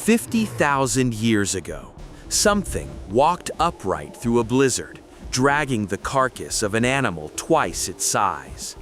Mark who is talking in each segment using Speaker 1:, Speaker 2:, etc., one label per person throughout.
Speaker 1: 50,000 years ago, something walked upright through a blizzard, dragging the carcass of an animal twice its size.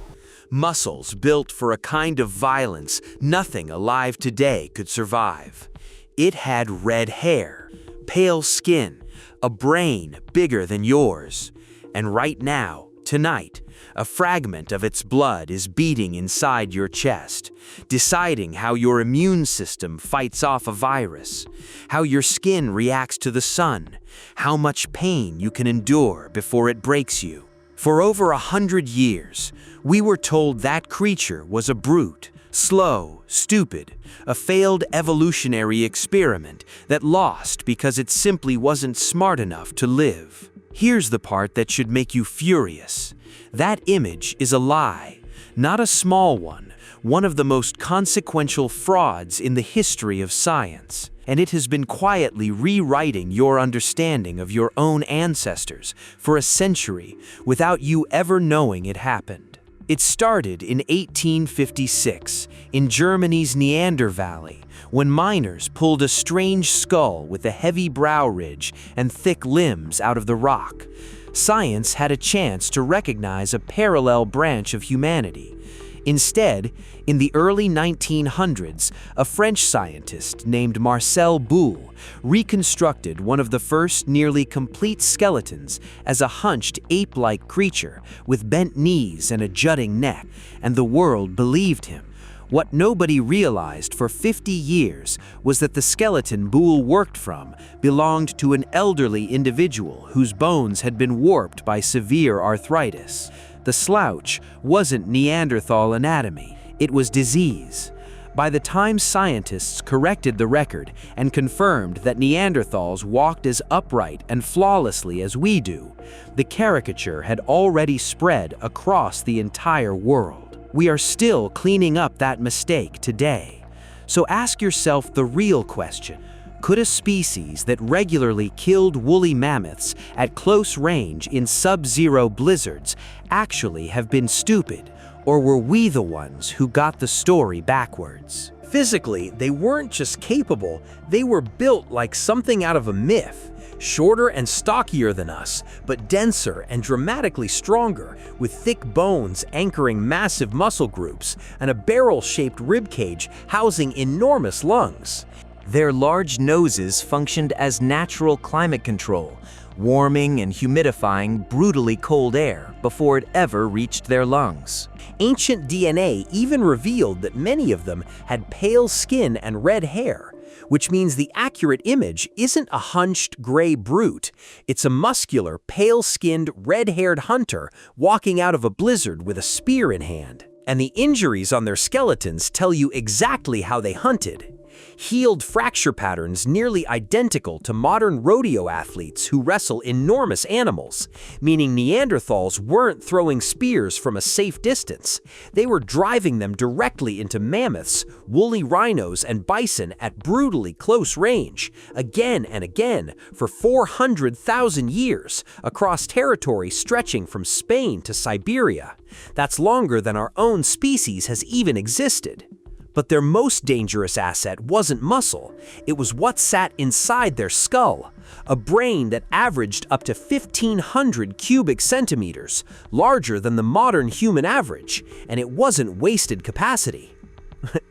Speaker 1: Muscles built for a kind of violence nothing alive today could survive. It had red hair, pale skin, a brain bigger than yours. And right now, tonight, a fragment of its blood is beating inside your chest, deciding how your immune system fights off a virus, how your skin reacts to the sun, how much pain you can endure before it breaks you. For over 100 years, we were told that creature was a brute, slow, stupid, a failed evolutionary experiment that lost because it simply wasn't smart enough to live. Here's the part that should make you furious. That image is a lie, not a small one of the most consequential frauds in the history of science. And it has been quietly rewriting your understanding of your own ancestors for a century without you ever knowing it happened. It started in 1856 in Germany's Neanderthal Valley when miners pulled a strange skull with a heavy brow ridge and thick limbs out of the rock. Science had a chance to recognize a parallel branch of humanity. Instead, in the early 1900s, a French scientist named Marcel Boule reconstructed one of the first nearly complete skeletons as a hunched ape-like creature with bent knees and a jutting neck, and the world believed him. What nobody realized for 50 years was that the skeleton Boule worked from belonged to an elderly individual whose bones had been warped by severe arthritis. The slouch wasn't Neanderthal anatomy, it was disease. By the time scientists corrected the record and confirmed that Neanderthals walked as upright and flawlessly as we do, the caricature had already spread across the entire world. We are still cleaning up that mistake today. So ask yourself the real question. Could a species that regularly killed woolly mammoths at close range in sub-zero blizzards actually have been stupid, or were we the ones who got the story backwards?
Speaker 2: Physically, they weren't just capable, they were built like something out of a myth. Shorter and stockier than us, but denser and dramatically stronger, with thick bones anchoring massive muscle groups and a barrel-shaped ribcage housing enormous lungs.
Speaker 3: Their large noses functioned as natural climate control, warming and humidifying brutally cold air before it ever reached their lungs.
Speaker 2: Ancient DNA even revealed that many of them had pale skin and red hair, which means the accurate image isn't a hunched gray brute. It's a muscular, pale-skinned, red-haired hunter walking out of a blizzard with a spear in hand. And the injuries on their skeletons tell you exactly how they hunted. Healed fracture patterns nearly identical to modern rodeo athletes who wrestle enormous animals, meaning Neanderthals weren't throwing spears from a safe distance. They were driving them directly into mammoths, woolly rhinos, and bison at brutally close range, again and again, for 400,000 years, across territory stretching from Spain to Siberia. That's longer than our own species has even existed. But their most dangerous asset wasn't muscle, it was what sat inside their skull, a brain that averaged up to 1,500 cubic centimeters, larger than the modern human average, and it wasn't wasted capacity.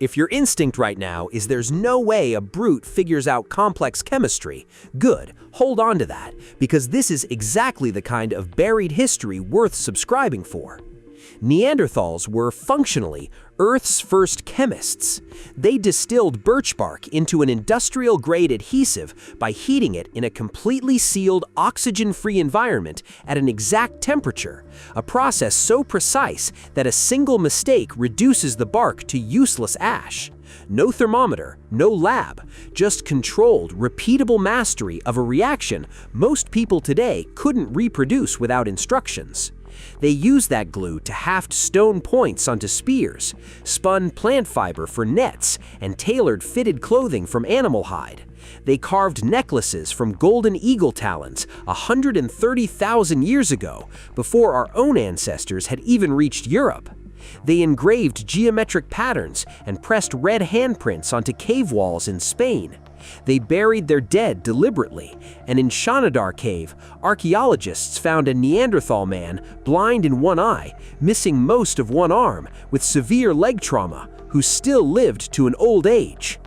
Speaker 2: If your instinct right now is there's no way a brute figures out complex chemistry, good, hold on to that, because this is exactly the kind of buried history worth subscribing for. Neanderthals were functionally Earth's first chemists. They distilled birch bark into an industrial-grade adhesive by heating it in a completely sealed, oxygen-free environment at an exact temperature, a process so precise that a single mistake reduces the bark to useless ash. No thermometer, no lab, just controlled, repeatable mastery of a reaction most people today couldn't reproduce without instructions. They used that glue to haft stone points onto spears, spun plant fiber for nets, and tailored fitted clothing from animal hide. They carved necklaces from golden eagle talons 130,000 years ago, before our own ancestors had even reached Europe. They engraved geometric patterns and pressed red handprints onto cave walls in Spain. They buried their dead deliberately, and in Shanidar Cave, archaeologists found a Neanderthal man, blind in one eye, missing most of one arm, with severe leg trauma, who still lived to an old age.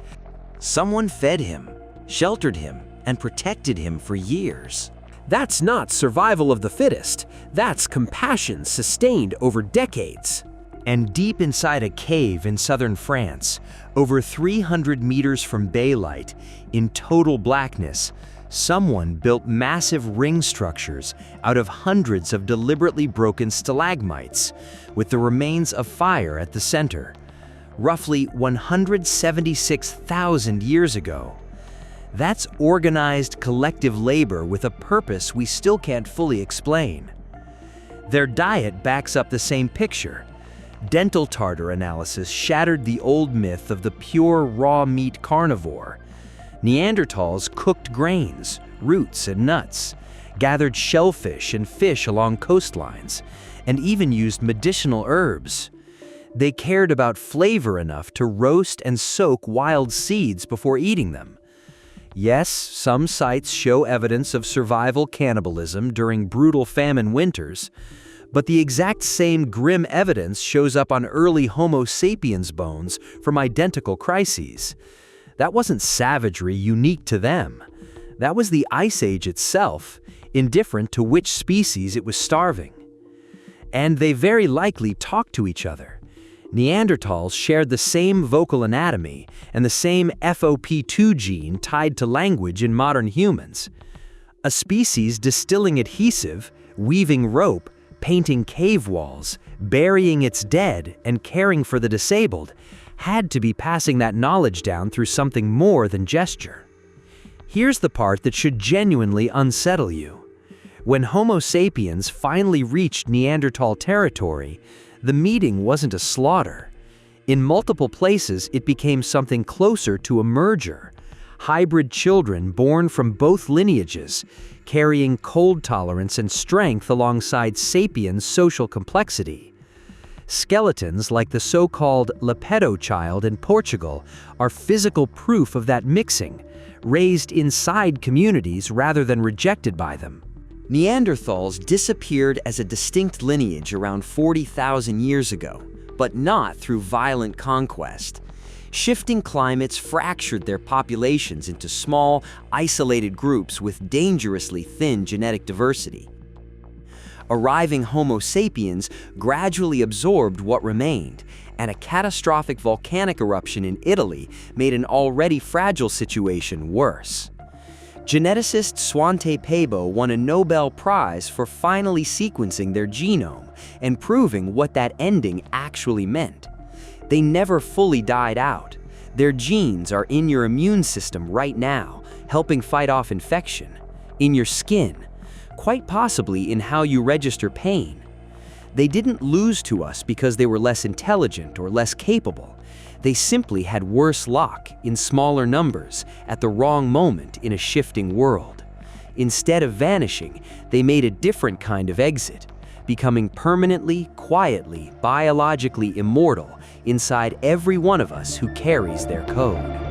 Speaker 3: Someone fed him, sheltered him, and protected him for years.
Speaker 2: That's not survival of the fittest. That's compassion sustained over decades.
Speaker 3: And deep inside a cave in southern France, over 300 meters from daylight, in total blackness, someone built massive ring structures out of hundreds of deliberately broken stalagmites, with the remains of fire at the center, roughly 176,000 years ago. That's organized collective labor with a purpose we still can't fully explain. Their diet backs up the same picture. Dental tartar analysis shattered the old myth of the pure raw meat carnivore. Neanderthals cooked grains, roots, and nuts, gathered shellfish and fish along coastlines, and even used medicinal herbs. They cared about flavor enough to roast and soak wild seeds before eating them. Yes, some sites show evidence of survival cannibalism during brutal famine winters, but the exact same grim evidence shows up on early Homo sapiens bones from identical crises. That wasn't savagery unique to them. That was the Ice Age itself, indifferent to which species it was starving. And they very likely talked to each other. Neanderthals shared the same vocal anatomy and the same FOP2 gene tied to language in modern humans. A species distilling adhesive, weaving rope, painting cave walls, burying its dead, and caring for the disabled had to be passing that knowledge down through something more than gesture. Here's the part that should genuinely unsettle you. When Homo sapiens finally reached Neanderthal territory, the meeting wasn't a slaughter. In multiple places, it became something closer to a merger. Hybrid children born from both lineages, carrying cold tolerance and strength alongside sapiens' social complexity. Skeletons like the so-called Lepedo child in Portugal are physical proof of that mixing, raised inside communities rather than rejected by them.
Speaker 4: Neanderthals disappeared as a distinct lineage around 40,000 years ago, but not through violent conquest. Shifting climates fractured their populations into small, isolated groups with dangerously thin genetic diversity. Arriving Homo sapiens gradually absorbed what remained, and a catastrophic volcanic eruption in Italy made an already fragile situation worse. Geneticist Svante Pääbo won a Nobel Prize for finally sequencing their genome and proving what that ending actually meant. They never fully died out. Their genes are in your immune system right now, helping fight off infection, in your skin, quite possibly in how you register pain. They didn't lose to us because they were less intelligent or less capable. They simply had worse luck in smaller numbers at the wrong moment in a shifting world. Instead of vanishing, they made a different kind of exit, becoming permanently, quietly, biologically immortal inside every one of us who carries their code.